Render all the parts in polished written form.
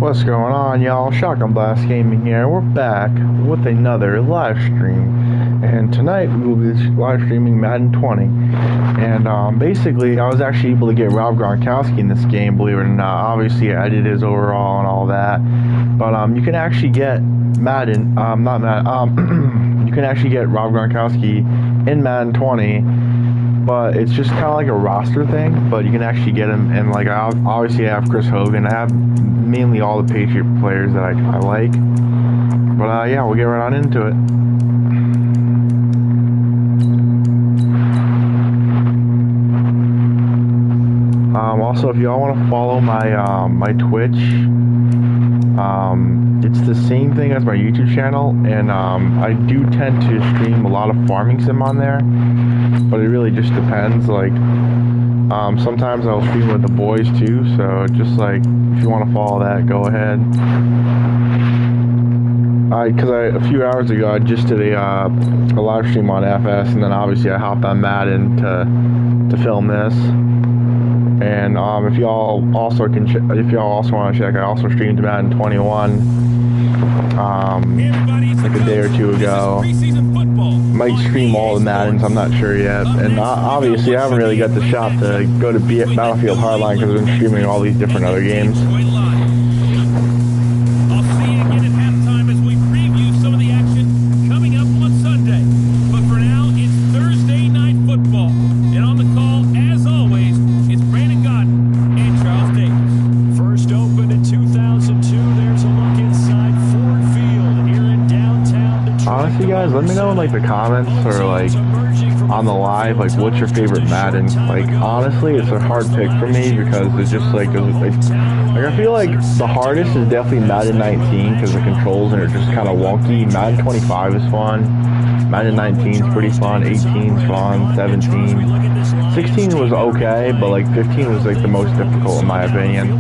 What's going on, y'all? Shotgun Blast Gaming here. We're back with another live stream, and tonight we will be live streaming Madden 20. And basically, I was actually able to get Rob Gronkowski in this game, believe it or not. Obviously, I did his overall and all that, but you can actually get Madden, not Madden, you can actually get Rob Gronkowski in Madden 20. But it's just kind of like a roster thing, but you can actually get him, and like obviously I have Chris Hogan. I have mainly all the Patriot players that I like. But yeah, we'll get right on into it. Also, if y'all want to follow my my Twitch, it's the same thing as my YouTube channel, and I do tend to stream a lot of farming sim on there. But it really just depends. Like, sometimes I'll stream with the boys too. So just like, if you want to follow that, go ahead. Because a few hours ago I just did a live stream on FS, and then obviously I hopped on Madden to film this. And if y'all also want to check, I also streamed Madden 21 like a day or two ago. Might stream all the Maddens, I'm not sure yet. And obviously I haven't really got the shot to go to Battlefield Hardline because I've been streaming all these different other games. I'll see you again at halftime as we preview some of the action coming up on Sunday. But for now, it's Thursday Night Football. And on the call, as always, it's Brandon Godden and Charles Davis. First opened in 2002, there's a look inside Ford Field here in downtown Detroit. Honestly, guys, let me know in like the comments or like on the live, like what's your favorite Madden. Like honestly, it's a hard pick for me because it's just like I feel like the hardest is definitely Madden 19 because the controls are just kind of wonky. Madden 25 is fun. Madden 19 is pretty fun. 18 is fun. 17, 16 was okay, but like 15 was like the most difficult in my opinion.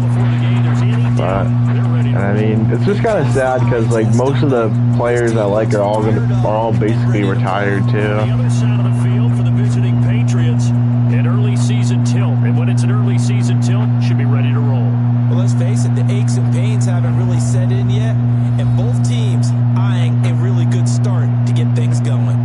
But and I mean, it's just kind of sad because like most of the players I like are all basically retired too. The other side of the field for the visiting Patriots, an early season tilt, and when it's an early season tilt, should be ready to roll. Well, let's face it, the aches and pains haven't really set in yet, and both teams eyeing a really good start to get things going.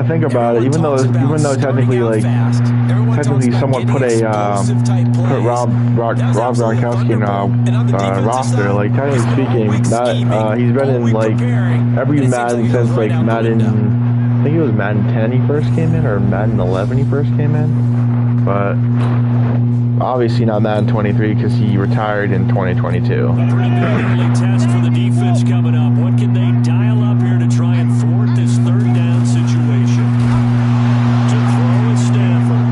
Think about it. Even though technically someone put Rob Gronkowski in roster, like technically speaking, that he's been in like every Madden since like Madden. I think it was Madden 10 he first came in, or Madden 11 he first came in. But obviously not Madden 23 because he retired in 2022. A pretty early test for the defense coming up. What can they dial up here to try and thwart this third down situation? To throw is Stafford.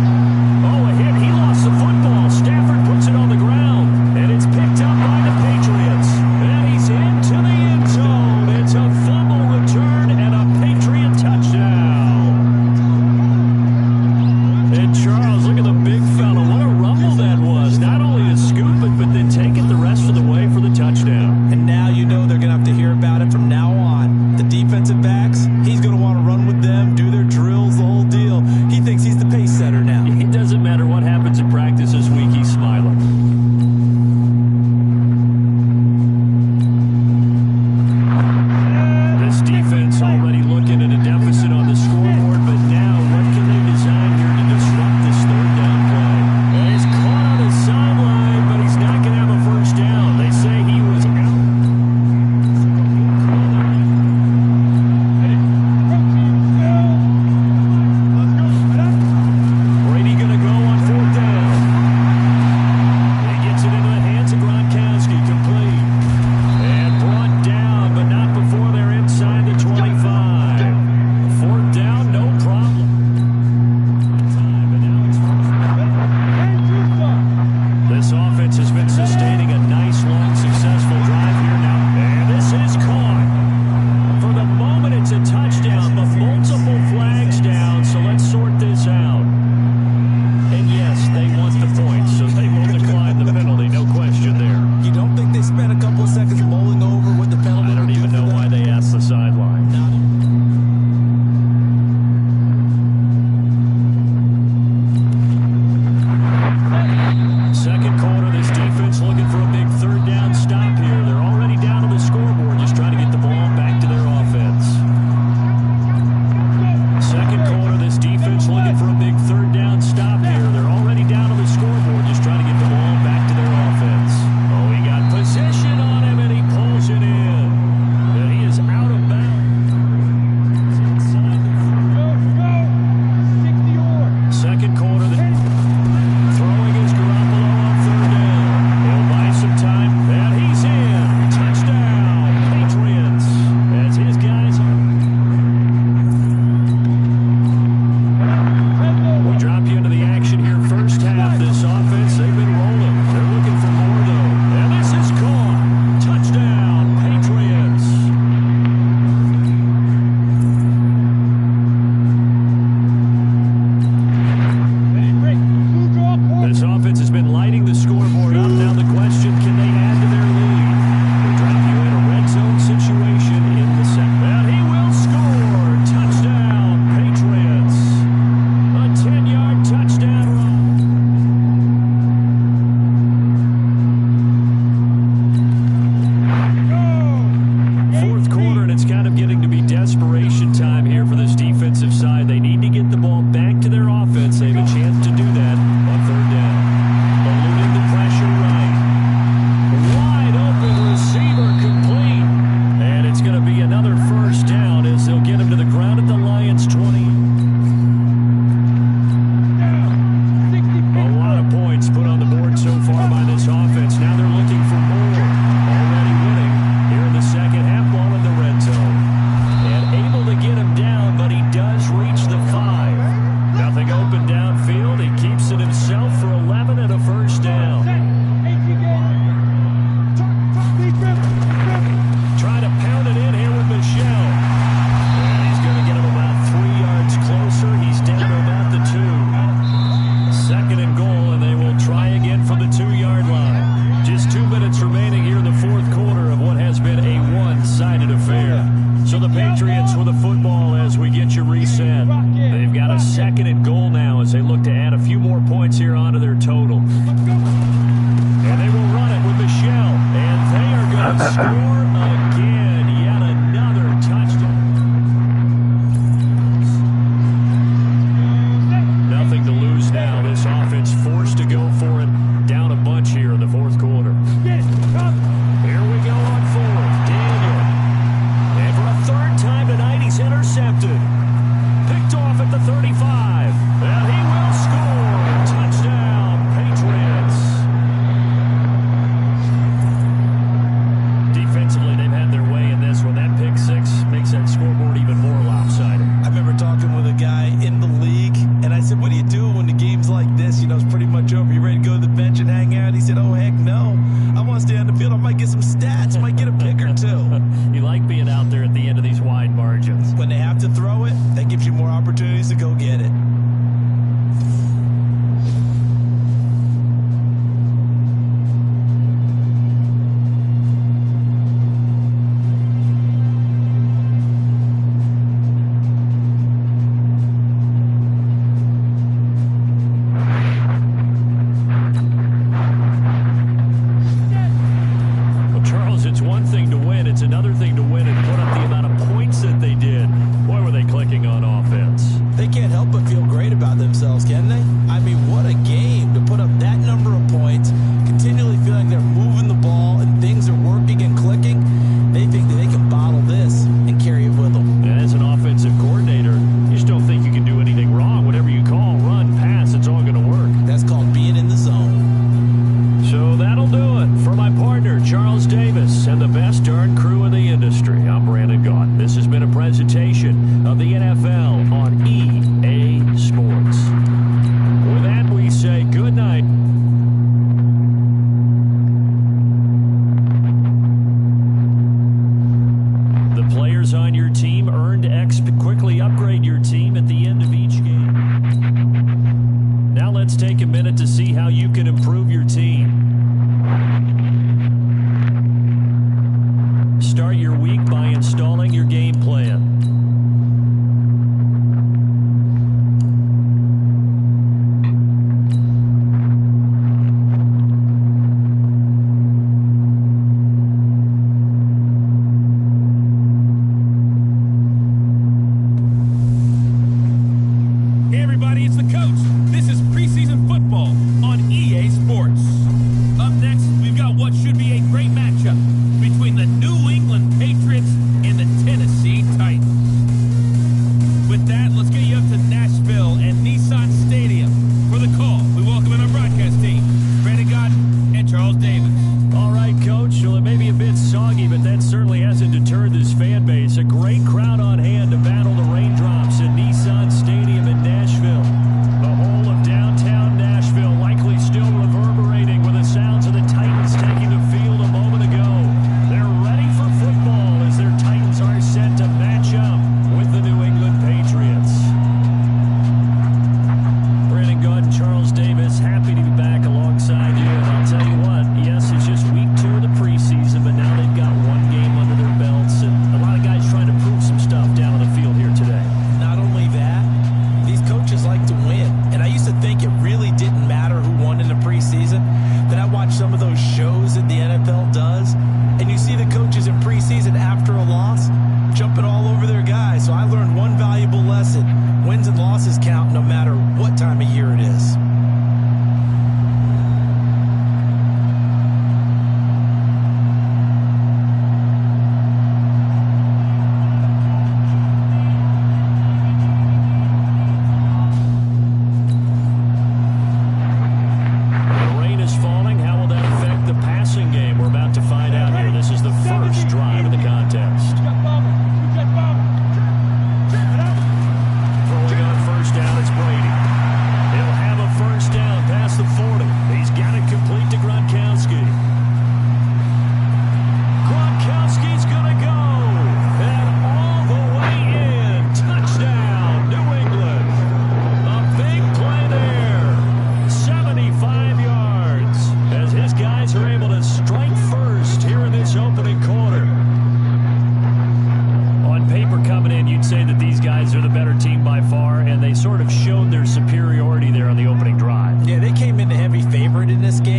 Oh, a hit. He lost the football. Stafford puts it on the ground, and it's picked up by the Patriots. And he's into the end zone. It's a fumble return and a Patriot touchdown. And Charles, look at the big fella. What a rumble that was. Not only to scoop it, but then take it the rest of the way for the touchdown. And now you know they're going to have to hear about it from now on.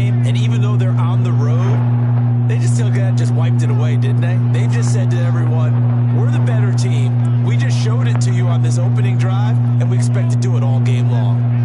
game, and even though they're on the road, they just still just wiped it away, didn't they? They just said to everyone, we're the better team. We just showed it to you on this opening drive, and we expect to do it all game long.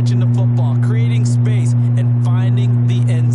catching the football, creating space, and finding the end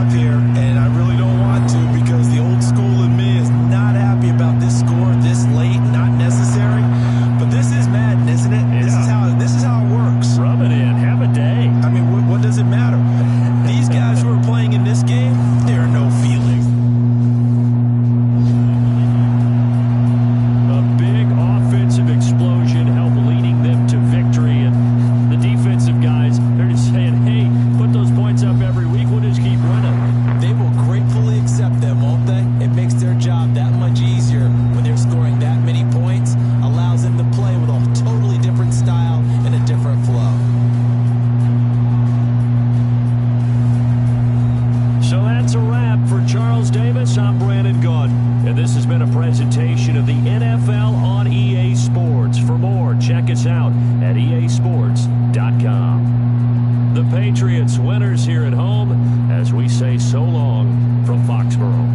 laugh here, and I really don't want to because the old school in me is not happy about this score this late, not necessary. But this is Madden, isn't it? Yeah. This is how it works. Rub it in. Have a day. I mean, what does it matter? These guys who are playing in this game, there are no feelings. A big offensive explosion helped leading them to victory. And the defensive guys, they're just saying, hey, put those points up every week. We'll just keep running. They will gratefully accept them, won't they? It makes their job that much easier when they're scoring that many points. Allows them to play with a totally different style and a different flow. So that's a wrap for Charles Davis. I'm Brandon Gaudin, and this has been a presentation of the NFL on EA Sports. For more, check us out at easports.com. The Patriots winners here at home as we say so long from Foxborough.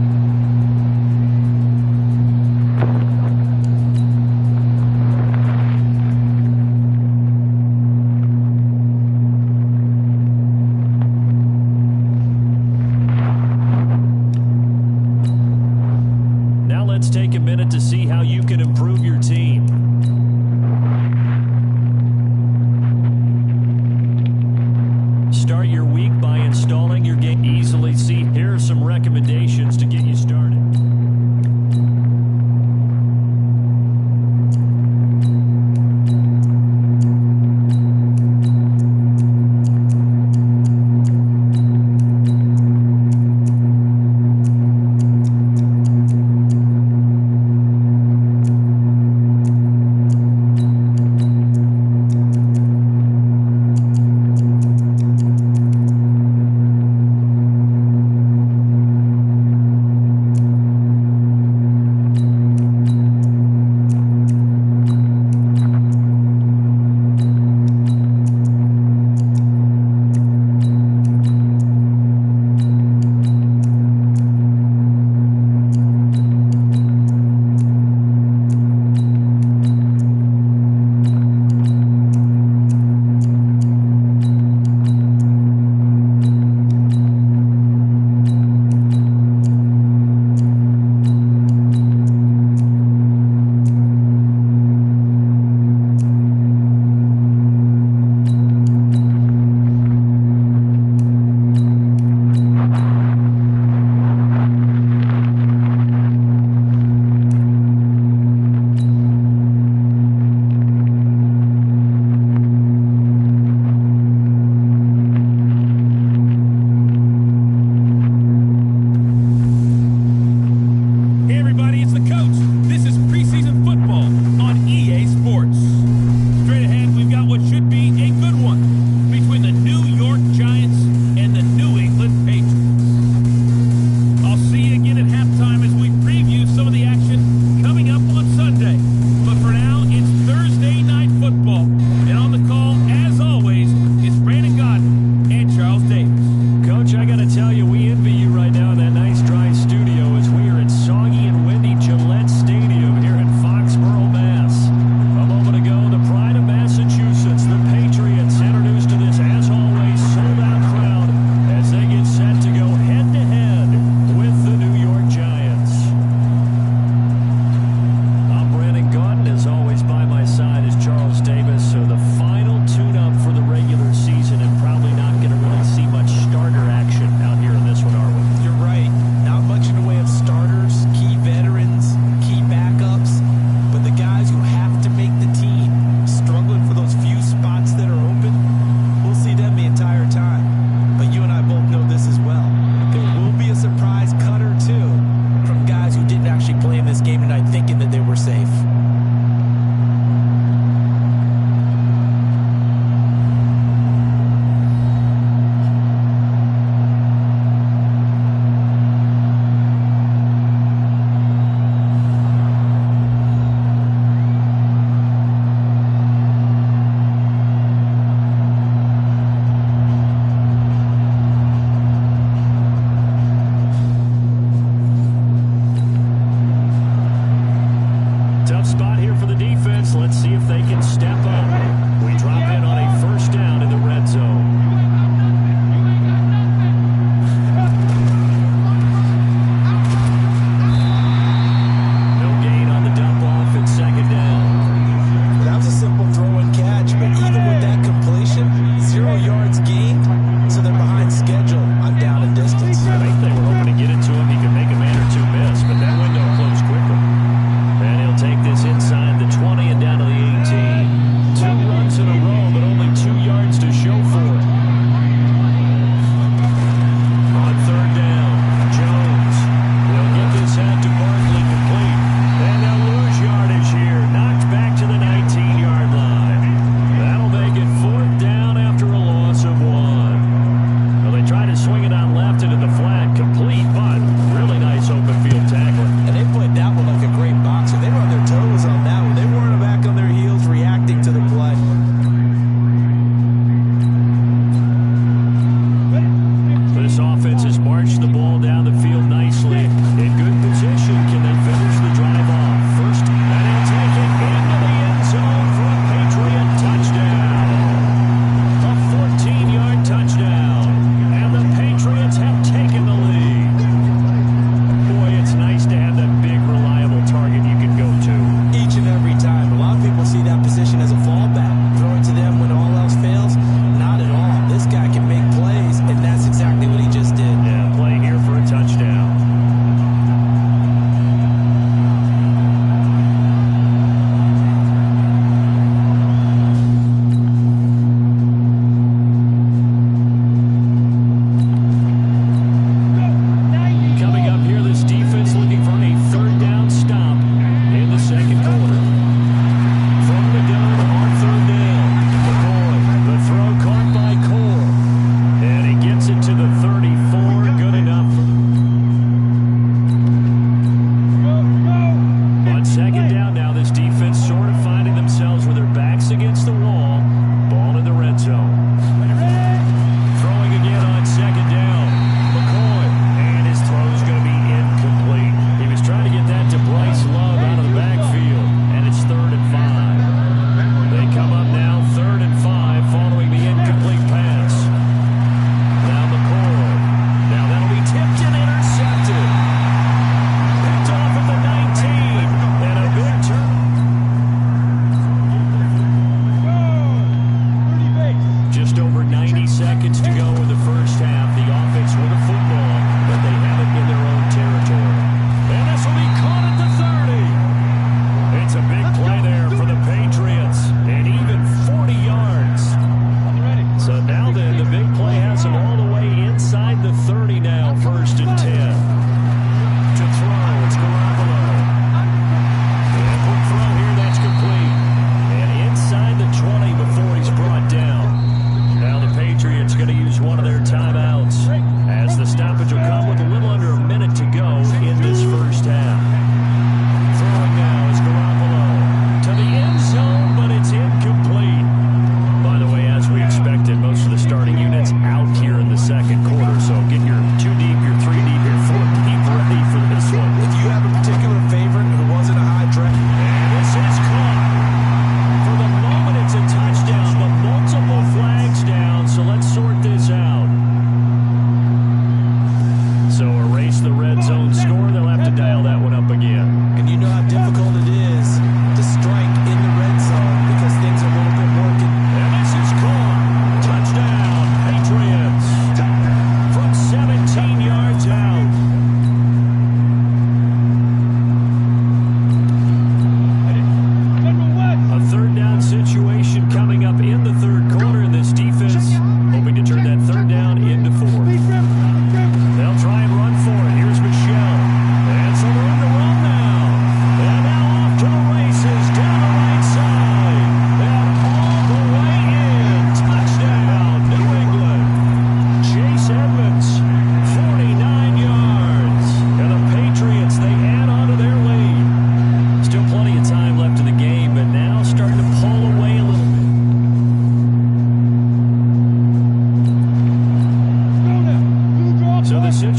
Now let's take a minute to see how you can improve your team. Start your week by installing your game. Easily see here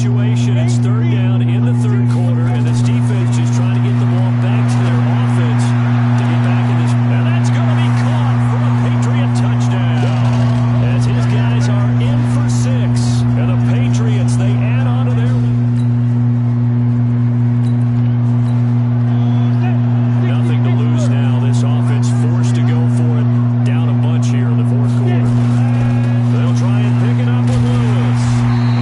situation. It's third down in the third quarter, and this defense just trying to get the ball back to their offense to get back in this. And that's going to be caught for a Patriot touchdown. As his guys are in for 6, and the Patriots, they add on to their lead. Nothing to lose now. This offense forced to go for it. Down a bunch here in the fourth quarter. They'll try and pick it up with Lewis.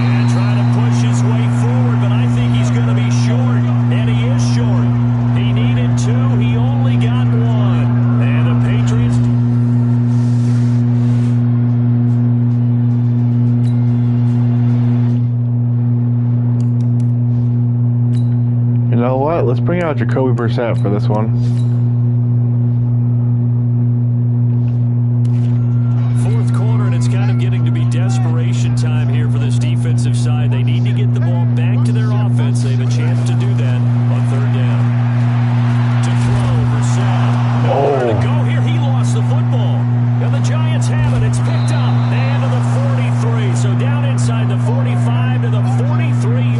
And try to push his way forward, but I think he's going to be short. And he is short. He needed 2. He only got 1. And the Patriots... You know what? Let's bring out Jacoby Brissett for this one. Fourth quarter, and it's kind of getting to be desperation time here for this defensive side. They need to get the ball back to their offense. They have a chance to do that on third down. To throw, Brissett. Nowhere to go here. He lost the football. And the Giants have it. It's picked up. And to the 43. So down inside the 45 to the 43.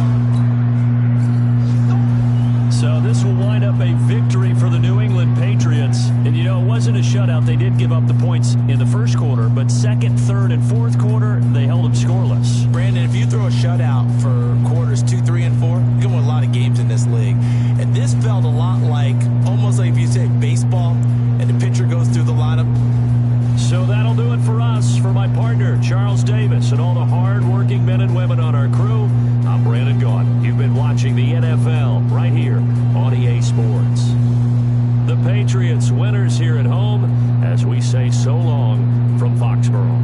So this will wind up a victory for the New England Patriots. And, you know, it wasn't a shutout. They did give up the points in the first quarter, but second, third, and fourth quarter, they held them scoreless. Brandon, if you throw a shutout for quarters 2, 3, and 4, you can win a lot of games in this league. And this felt a lot like, almost like if you say baseball, and the pitcher goes through the lineup. So that'll do it for us. For my partner, Charles Davis, and all the hard-working men and women on our crew, I'm Brandon Gaughan. You've been watching the NFL right here on EA Sports. The Patriots winners here at home as we say so long from Foxborough.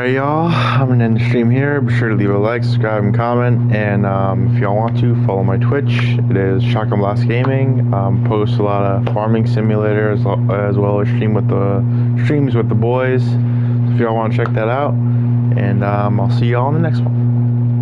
Y'all, I'm gonna end the stream here. Be sure to leave a like, subscribe, and comment. And if y'all want to, follow my Twitch. It is Shotgun Blast Gaming. Post a lot of farming simulators as well as streams with the boys. So if y'all want to check that out, and I'll see y'all in the next one.